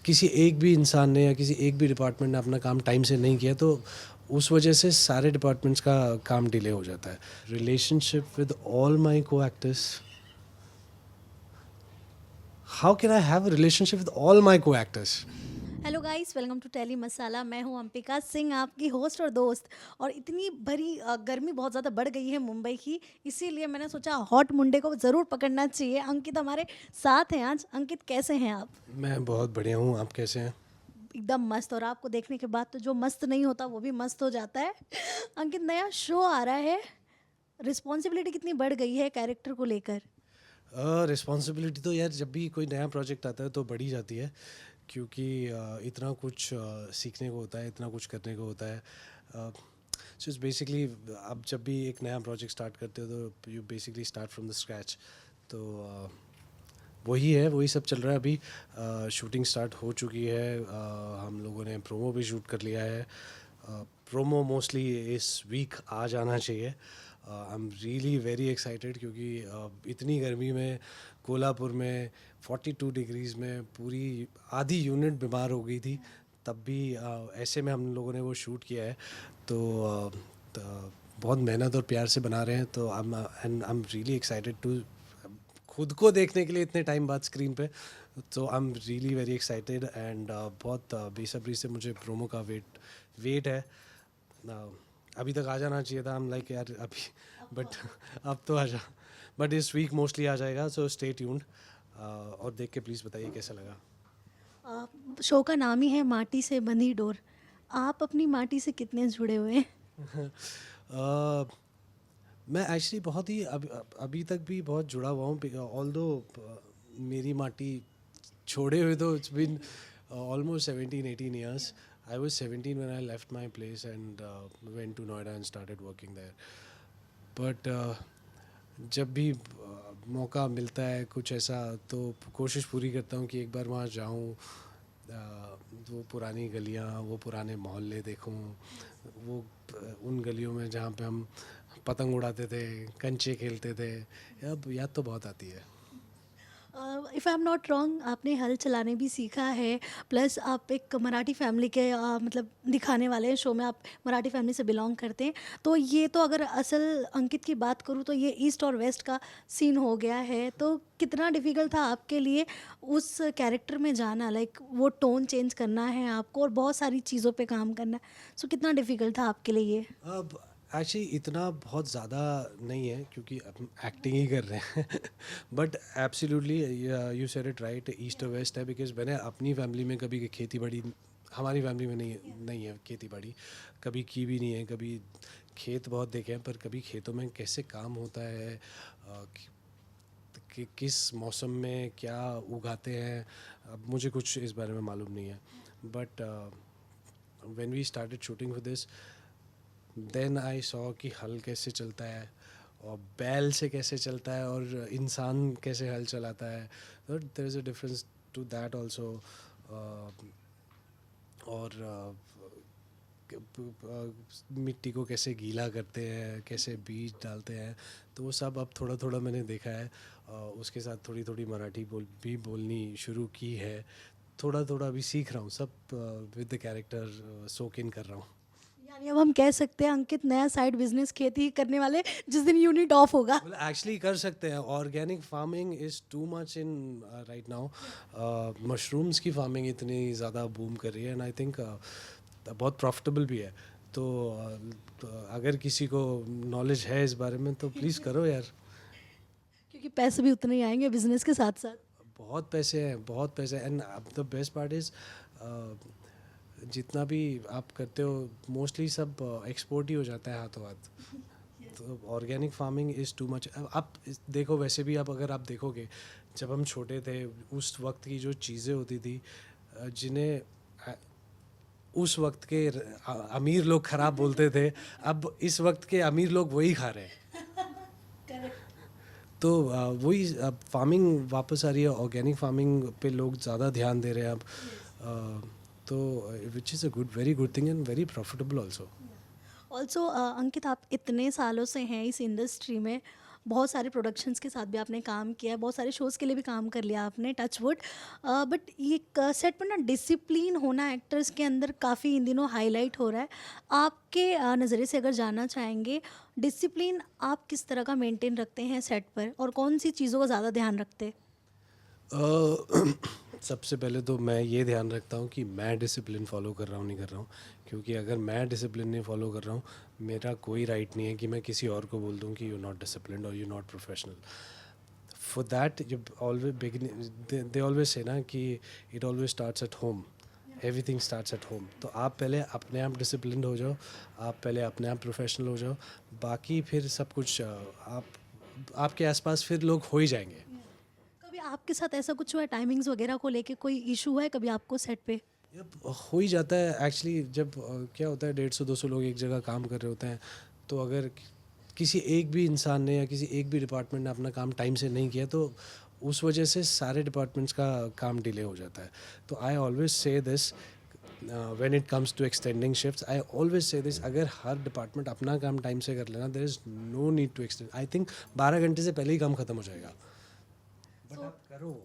किसी एक भी इंसान ने या किसी एक भी डिपार्टमेंट ने अपना काम टाइम से नहीं किया तो उस वजह से सारे डिपार्टमेंट्स का काम डिले हो जाता है. Relationship with all my co actors. How can I have a relationship with all my co actors? Hello guys, welcome to tele Masala. मैं हूं अंपिका सिंह, आपकी होस्ट और दोस्त। और इतनी भरी गर्मी बहुत ज़्यादा बढ़ गई है मुंबई की, इसीलिए मैंने सोचा हॉट मुंडे को ज़रूर पकड़ना चाहिए। अंकित हमारे साथ हैं आज। अंकित, कैसे हैं आप? मैं बहुत बढ़िया हूँ. आप कैसे हैं? एकदम मस्त। और आपको देखने के बाद तो जो मस्त नहीं होता वो भी मस्त हो जाता है। अंकित, नया शो आ रहा है, रिस्पॉन्सिबिलिटी कितनी बढ़ गई है कैरेक्टर को लेकर? रिस्पॉन्सिबिलिटी तो यार जब भी कोई नया प्रोजेक्ट आता है तो बढ़ ही जाती है, क्योंकि इतना कुछ सीखने को होता है, इतना कुछ करने को होता है. सो इट्स बेसिकली, आप जब भी एक नया प्रोजेक्ट स्टार्ट करते हो तो you basically start from the scratch. तो वही है, वही सब चल रहा है अभी. शूटिंग स्टार्ट हो चुकी है. हम लोगों ने प्रोमो भी शूट कर लिया है. प्रोमो मोस्टली इस वीक आ जाना चाहिए. आई एम रियली वेरी एक्साइटेड, क्योंकि इतनी गर्मी में कोल्हापुर में 42 डिग्रीज़ में पूरी आधी यूनिट बीमार हो गई थी. तब भी ऐसे में हम लोगों ने वो शूट किया है. तो बहुत मेहनत और प्यार से बना रहे हैं. तो I am really excited to खुद को देखने के लिए इतने टाइम बाद स्क्रीन पे. तो I am really very excited and बहुत बेसब्री से मुझे प्रोमो का वेट है. अभी तक आ जाना चाहिए था. हम लाइक यार अभी, बट अब तो आ जा. बट इस वीक मोस्टली आ जाएगा. सो स्टे ट्यून्ड और देख के प्लीज़ बताइए कैसा लगा. शो का नाम ही है माटी से बंधी डोर। आप अपनी माटी से कितने जुड़े हुए हैं? मैं एक्चुअली बहुत ही अभी तक भी बहुत जुड़ा हुआ हूँ. ऑल दो मेरी माटी छोड़े हुए तो it's been almost 17-18 years. I was 17 when I left my place and went to Noida and started working there. But जब भी मौका मिलता है कुछ ऐसा, तो कोशिश पूरी करता हूँ कि एक बार वहाँ जाऊँ. वो पुरानी गलियाँ, वो पुराने मोहल्ले देखूँ. वो उन गलियों में जहाँ पे हम पतंग उड़ाते थे, कंचे खेलते थे. अब याद तो बहुत आती है. If I am not wrong, आपने हल चलाने भी सीखा है। प्लस आप एक मराठी फैमिली के मतलब दिखाने वाले हैं शो में। आप मराठी फैमिली से बिलोंग करते हैं। तो ये तो अगर असल अंकित की बात करूँ तो ये ईस्ट और वेस्ट का सीन हो गया है। तो कितना डिफ़िकल्ट था आपके लिए उस कैरेक्टर में जाना? लाइक वो टोन चेंज करना है आपको और बहुत सारी चीज़ों पे काम करना है। सो कितना डिफ़िकल्ट था आपके लिए ये? अब एक्चुअली इतना बहुत ज़्यादा नहीं है, क्योंकि हम एक्टिंग ही कर रहे हैं. But absolutely you said it right, east और वेस्ट है. बिकॉज मैंने अपनी फैमिली में कभी खेती बाड़ी, हमारी फैमिली में नहीं है खेती बाड़ी. कभी की भी नहीं है. कभी खेत बहुत देखे हैं, पर कभी खेतों में कैसे काम होता है, कि किस मौसम में क्या उगाते हैं, अब मुझे कुछ इस बारे में मालूम नहीं है. But when we started shooting for this, then I saw कि हल कैसे चलता है और बैल से कैसे चलता है और इंसान कैसे हल चलाता है. There is a difference to that also. और मिट्टी को कैसे गीला करते हैं, कैसे बीज डालते हैं. तो वो सब अब थोड़ा थोड़ा मैंने देखा है. उसके साथ थोड़ी थोड़ी मराठी भी बोलनी शुरू की है. थोड़ा थोड़ा अभी सीख रहा हूँ सब. विद द कैरेक्टर सोक इन कर रहा हूँ. यानी अब हम कह सकते हैं अंकित नया साइड बिजनेस खेती करने वाले जिस दिन यूनिट ऑफ होगा। मतलब एक्चुअली कर सकते हैं. Organic farming is too much in right now. Mushrooms की फार्मिंग इतनी ज़्यादा बूम कर रही है एंड आई थिंक बहुत प्रॉफिटेबल भी है. तो तो अगर किसी को नॉलेज है इस बारे में तो प्लीज़ करो यार. क्योंकि पैसे भी उतने ही आएंगे बिजनेस के साथ साथ। बहुत पैसे हैं, बहुत पैसे हैं. And the best part is, जितना भी आप करते हो मोस्टली सब एक्सपोर्ट ही हो जाता है हाथों हाथ. तो organic farming is too much. आप देखो, वैसे भी आप अगर आप देखोगे, जब हम छोटे थे उस वक्त की जो चीज़ें होती थी, जिन्हें उस वक्त के अमीर लोग ख़राब बोलते थे, अब इस वक्त के अमीर लोग वही खा रहे हैं. करेक्ट। तो वही अब फार्मिंग वापस आ रही है. ऑर्गेनिक फार्मिंग पे लोग ज़्यादा ध्यान दे रहे हैं अब. तो which is a good, very good thing and very profitable also. Also Ankit, आप इतने सालों से हैं इस इंडस्ट्री में। बहुत सारे प्रोडक्शंस के साथ भी आपने काम किया है, बहुत सारे शोज़ के लिए भी काम कर लिया आपने, टच वुड। बट ये सेट पर ना डिसिप्लिन होना एक्टर्स के अंदर काफ़ी इन दिनों हाईलाइट हो रहा है। आपके नज़रिए से अगर जानना चाहेंगे, डिसिप्लिन आप किस तरह का मेंटेन रखते हैं सेट पर, और कौन सी चीज़ों का ज़्यादा ध्यान रखते हैं? सबसे पहले तो मैं ये ध्यान रखता हूँ कि मैं डिसिप्लिन फॉलो कर रहा हूँ नहीं कर रहा हूँ, क्योंकि अगर मैं डिसिप्लिन नहीं फॉलो कर रहा हूँ, मेरा कोई राइट नहीं है कि मैं किसी और को बोल दूँ कि यू नॉट डिसिप्लिन्ड और you not professional. For that जब always begin they always say ना कि it always starts at home, everything starts at home. तो आप पहले अपने आप डिसिप्लिन्ड हो जाओ, आप पहले अपने आप प्रोफेशनल हो जाओ, बाकी फिर सब कुछ आप आपके आसपास फिर लोग हो ही जाएंगे। कभी आपके साथ ऐसा कुछ हुआ है, टाइमिंग्स वगैरह को लेके कोई इशू हुआ है कभी आपको सेट पे? अब हो ही जाता है एक्चुअली। जब क्या होता है 150-200 लोग एक जगह काम कर रहे होते हैं, तो अगर किसी एक भी इंसान ने या किसी एक भी डिपार्टमेंट ने अपना काम टाइम से नहीं किया, तो उस वजह से सारे डिपार्टमेंट्स का काम डिले हो जाता है। तो I always say this when it comes to extending shifts, I always say this, अगर हर डिपार्टमेंट अपना काम टाइम से कर लेना, there is no need to extend. I think 12 घंटे से पहले ही काम खत्म हो जाएगा, बट आप करो।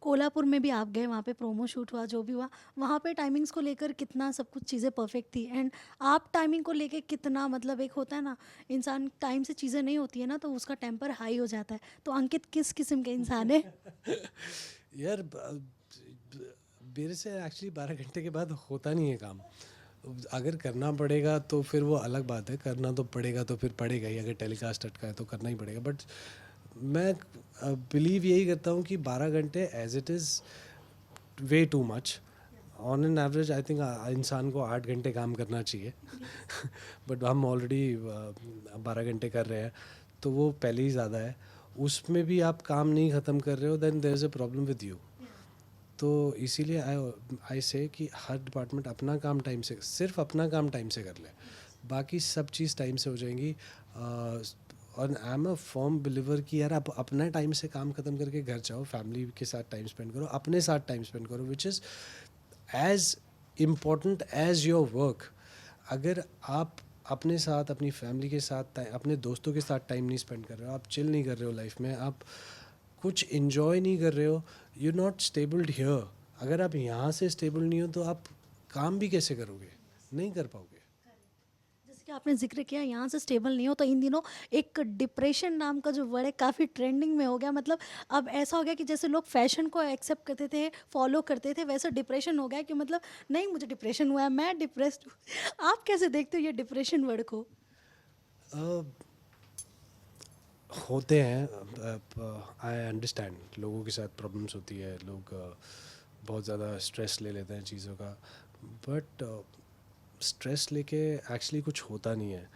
कोल्हापुर में भी आप गए, वहाँ पे प्रोमो शूट हुआ, जो भी हुआ, वहाँ पे टाइमिंग्स को लेकर कितना सब कुछ चीज़ें परफेक्ट थी, एंड आप टाइमिंग को लेके कितना, मतलब एक होता है ना, इंसान टाइम से चीज़ें नहीं होती है ना तो उसका टेम्पर हाई हो जाता है। तो अंकित किस किस्म के इंसान है? यार मेरे से एक्चुअली 12 घंटे के बाद होता नहीं है काम। अगर करना पड़ेगा तो फिर वो अलग बात है, करना तो पड़ेगा तो फिर पड़ेगा ही, अगर टेलीकास्ट अटका है तो करना ही पड़ेगा। बट मैं बिलीव यही करता हूँ कि 12 घंटे as it is way too much. On an average I think इंसान को 8 घंटे काम करना चाहिए। बट हम ऑलरेडी 12 घंटे कर रहे हैं, तो वो पहले ही ज़्यादा है। उसमें भी आप काम नहीं ख़त्म कर रहे हो, then there is a problem with you. तो इसीलिए आई से कि हर डिपार्टमेंट अपना काम टाइम से, सिर्फ अपना काम टाइम से कर ले, बाकी सब चीज़ टाइम से हो जाएंगी। और I am a firm believer कि यार आप अपना टाइम से काम ख़त्म करके घर जाओ, फैमिली के साथ टाइम स्पेंड करो, अपने साथ टाइम स्पेंड करो, which is as important as your work. अगर आप अपने साथ, अपनी फैमिली के साथ, अपने दोस्तों के साथ टाइम नहीं स्पेंड कर रहे हो, आप चिल नहीं कर रहे हो लाइफ में, आप कुछ इन्जॉय नहीं कर रहे हो, यू नॉट स्टेबल्ड हियर। अगर आप यहाँ से स्टेबल नहीं हो तो आप काम भी कैसे करोगे? नहीं कर पाओगे। जैसे कि आपने जिक्र किया यहाँ से स्टेबल नहीं हो, तो इन दिनों एक डिप्रेशन नाम का जो वर्ड है काफ़ी ट्रेंडिंग में हो गया। मतलब अब ऐसा हो गया कि जैसे लोग फैशन को एक्सेप्ट करते थे, फॉलो करते थे, वैसे डिप्रेशन हो गया कि मतलब नहीं, मुझे डिप्रेशन हुआ है, मैं डिप्रेस्ड हूँ। आप कैसे देखते हो ये डिप्रेशन वर्ड को? अ, होते हैं, आई अंडरस्टैंड, लोगों के साथ प्रॉब्लम्स होती है, लोग बहुत ज़्यादा स्ट्रेस ले लेते हैं चीज़ों का, बट स्ट्रेस लेके एक्चुअली कुछ होता नहीं है।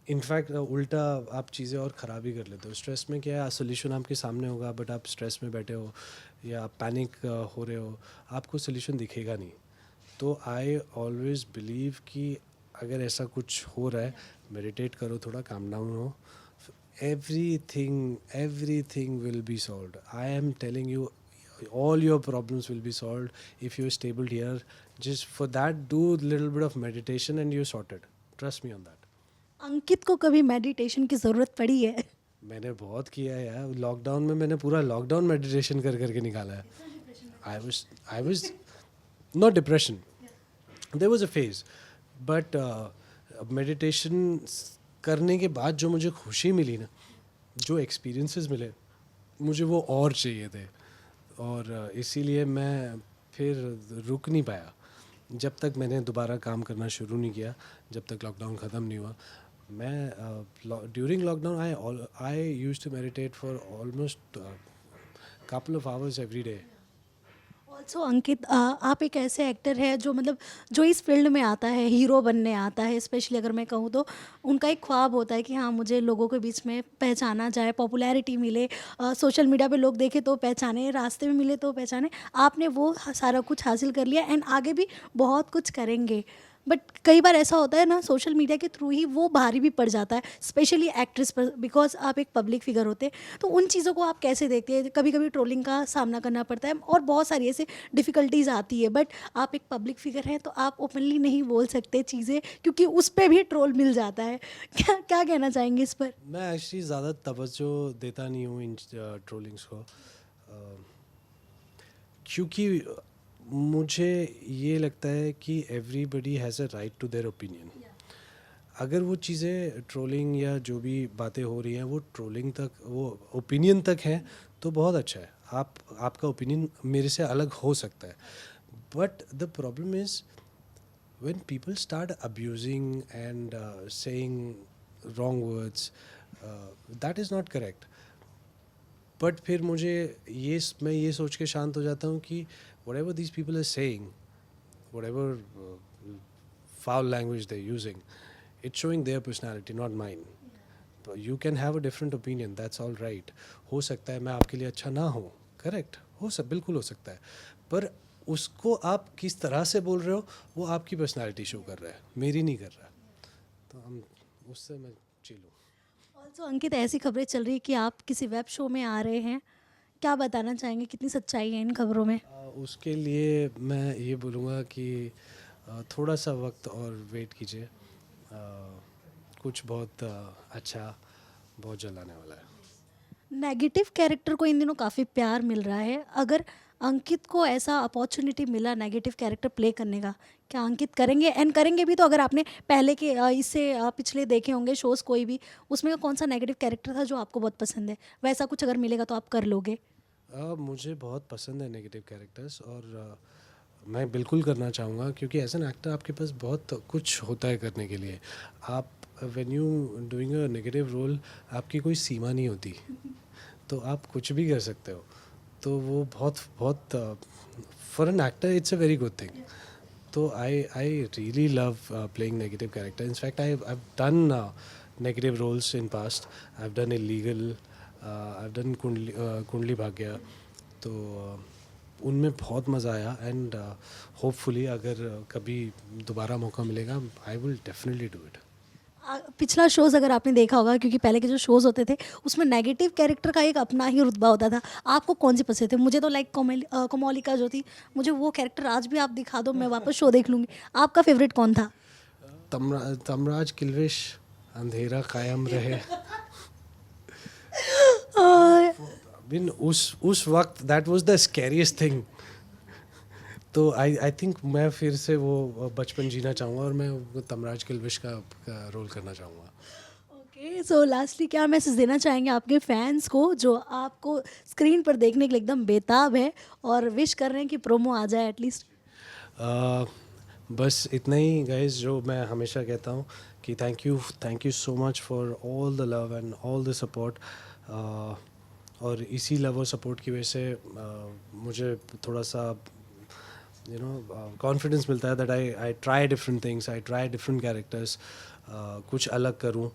इनफैक्ट उल्टा आप चीज़ें और ख़राब ही कर लेते हो। स्ट्रेस में क्या है, सोल्यूशन आपके सामने होगा, बट आप स्ट्रेस में बैठे हो या आप पैनिक हो रहे हो, आपको सोल्यूशन दिखेगा नहीं। तो आई ऑलवेज बिलीव कि अगर ऐसा कुछ हो रहा है, मेडिटेट करो, थोड़ा काम डाउन हो, everything will be solved. I am telling you, all your problems will be solved if you're stable here. Just for that, do a little bit of meditation and you're sorted. Trust me on that. अंकित को कभी meditation की ज़रूरत पड़ी है? मैंने बहुत किया है यार, लॉकडाउन में मैंने पूरा लॉकडाउन मेडिटेशन कर करके निकाला है। I was not depression, there was a phase, but meditation करने के बाद जो मुझे खुशी मिली ना, जो एक्सपीरियंसेस मिले मुझे, वो और चाहिए थे। और इसीलिए मैं फिर रुक नहीं पाया जब तक मैंने दोबारा काम करना शुरू नहीं किया, जब तक लॉकडाउन ख़त्म नहीं हुआ। मैं during lockdown I used to meditate for almost couple of hours every day. Also Ankit, आप एक ऐसे एक्टर है जो मतलब जो इस फील्ड में आता है, हीरो बनने आता है, स्पेशली अगर मैं कहूँ तो उनका एक ख्वाब होता है कि हाँ, मुझे लोगों के बीच में पहचाना जाए, पॉपुलैरिटी मिले, सोशल मीडिया पे लोग देखे तो पहचाने, रास्ते में मिले तो पहचाने। आपने वो सारा कुछ हासिल कर लिया, एंड आगे भी बहुत कुछ करेंगे। बट कई बार ऐसा होता है ना, सोशल मीडिया के थ्रू ही वो भारी भी पड़ जाता है, स्पेशली एक्ट्रेस पर, बिकॉज आप एक पब्लिक फिगर होते हैं। तो उन चीज़ों को आप कैसे देखते हैं? कभी कभी ट्रोलिंग का सामना करना पड़ता है और बहुत सारी ऐसे डिफ़िकल्टीज आती है, बट आप एक पब्लिक फिगर हैं तो आप ओपनली नहीं बोल सकते चीज़ें, क्योंकि उस पर भी ट्रोल मिल जाता है। क्या क्या कहना चाहेंगे इस पर? मैं एक्चुअली ज़्यादा तवज्जो देता नहीं हूँ इन ट्रोलिंग्स को, क्योंकि मुझे ये लगता है कि everybody has a right to their opinion. अगर वो चीज़ें ट्रोलिंग या जो भी बातें हो रही हैं वो ट्रोलिंग तक, वो ओपिनियन तक हैं, तो बहुत अच्छा है। आपका ओपिनियन मेरे से अलग हो सकता है, but the problem is when people start abusing and saying wrong words, that is not correct. But फिर मैं ये सोच के शांत हो जाता हूँ कि whatever these people are saying, whatever foul language they're using, it's showing their personality, not mine. You can have a different opinion, that's all right. हो सकता है मैं आपके लिए अच्छा ना हो, करेक्ट, बिल्कुल हो सकता है, पर उसको आप किस तरह से बोल रहे हो वो आपकी पर्सनालिटी शो कर रहा है, मेरी नहीं कर रहा। तो हम उससे मैं चिल हूँ। ऑल्सो अंकित, ऐसी खबरें चल रही है कि आप किसी वेब शो में आ रहे हैं, क्या बताना चाहेंगे, कितनी सच्चाई है इन खबरों में? उसके लिए मैं ये बोलूँगा कि थोड़ा सा वक्त और वेट कीजिए, कुछ बहुत अच्छा बहुत जल्द आने वाला है। नेगेटिव कैरेक्टर को इन दिनों काफ़ी प्यार मिल रहा है। अगर अंकित को ऐसा अपॉर्चुनिटी मिला नेगेटिव कैरेक्टर प्ले करने का, क्या अंकित करेंगे? एंड करेंगे भी तो अगर आपने पहले के इससे पिछले देखे होंगे शोज़ कोई भी, उसमें कौन सा नेगेटिव कैरेक्टर था जो आपको बहुत पसंद है? वैसा कुछ अगर मिलेगा तो आप कर लोगे? मुझे बहुत पसंद है नेगेटिव कैरेक्टर्स, और मैं बिल्कुल करना चाहूँगा, क्योंकि एज एन एक्टर आपके पास बहुत कुछ होता है करने के लिए। आप when you doing a negative role, आपकी कोई सीमा नहीं होती, तो आप कुछ भी कर सकते हो। तो वो बहुत बहुत for an actor it's a very good thing. तो I really love playing negative character. In fact I have done negative roles in past. I have done illegal, I have done Kundali Bhagya, तो उनमें बहुत मज़ा आया। एंड होपफुली अगर कभी दोबारा मौका मिलेगा, I will definitely do it. पिछला शोज़ अगर आपने देखा होगा, क्योंकि पहले के जो शोज़ होते थे उसमें नेगेटिव कैरेक्टर का एक अपना ही रुतबा होता था। आपको कौन से पसंद थे? मुझे तो लाइक कोमोलिका जो थी, मुझे वो कैरेक्टर आज भी आप दिखा दो मैं वापस शो देख लूँगी। आपका फेवरेट कौन था? तमराज किल्विश, अंधेरा कायम रहे। अ, बिन उस वक्त that was the scariest thing. तो आई थिंक मैं फिर से वो बचपन जीना चाहूँगा, और मैं वो तमराज किल्विश का रोल करना चाहूँगा। ओके, सो लास्टली क्या मैसेज देना चाहेंगे आपके फैंस को जो आपको स्क्रीन पर देखने के लिए एकदम बेताब है और विश कर रहे हैं कि प्रोमो आ जाए एटलीस्ट? बस इतना ही गाइस, जो मैं हमेशा कहता हूँ कि thank you so much for all the love and all the support. और इसी लव और सपोर्ट की वजह से मुझे थोड़ा सा कॉन्फिडेंस मिलता है that I try different things, I try different characters, कुछ अलग करूँ,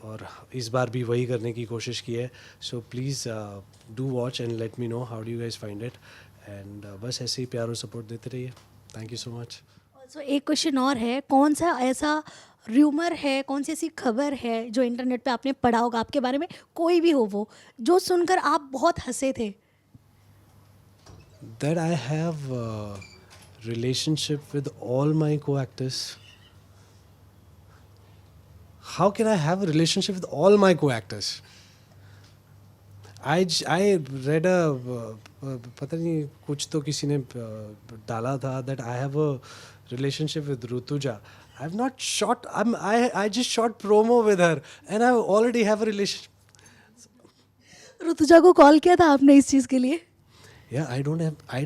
और इस बार भी वही करने की कोशिश की है। So please do watch and let me know how do you guys find it. And बस ऐसे ही प्यार और सपोर्ट देते रहिए। Thank you so much. Also एक क्वेश्चन और है, कौन सा ऐसा र्यूमर है, कौन सी ऐसी खबर है जो इंटरनेट पे आपने पढ़ा होगा आपके बारे में, कोई भी हो वो, जो सुनकर आप बहुत हंसे थे? That I have a relationship with all my co-actors. How can I have a relationship with all my co-actors? I read पता नहीं कुछ तो किसी ने डाला था that I have a relationship with Rutuja. I've not shot. I just shot promo with her, and I already have a relationship. Rutuja को call किया था आपने इस चीज़ के लिए? Yeah, I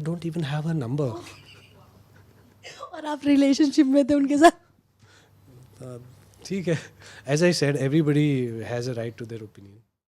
don't even have her number. और आप रिलेशनशिप में थे उनके साथ? ठीक है, as I said, everybody has a right to their opinion.